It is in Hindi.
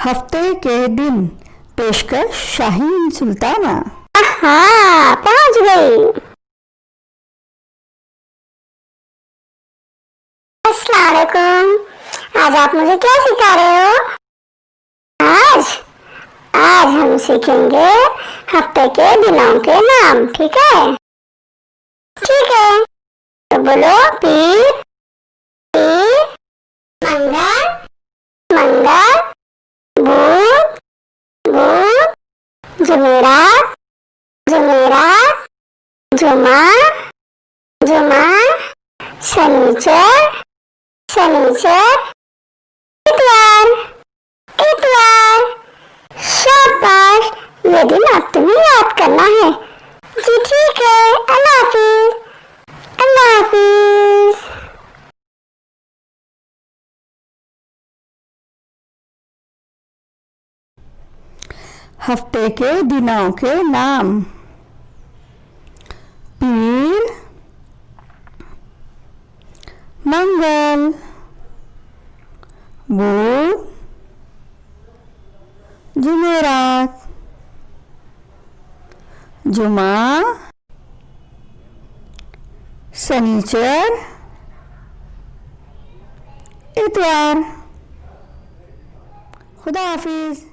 हफ्ते के दिन पेशकश शाहीन सुल्ताना। हाँ, पहुंच गई। अस्सलाम वालेकुम। आज आप मुझे क्या सिखा रहे हो? आज आज हम सीखेंगे हफ्ते के दिनों के नाम। ठीक है? ठीक है, तो बोलो। पीर, पीर, मंगल, मंगल, बुध, बुध, जुमेरात, जुमेरात, जुमा, जुमा, शनिचर, शनिचर, इतवार, इतवार। शाबाश, ये दिन अब तुम्हें याद करना है। जी ठीक है, अल्लाह हाफिज, अल्लाह हाफिज। हफ्ते के दिनों के नाम। पीर, मंगल, बुध, जुमेरात, जुमा, शनिचर, इतवार। खुदा हाफिज।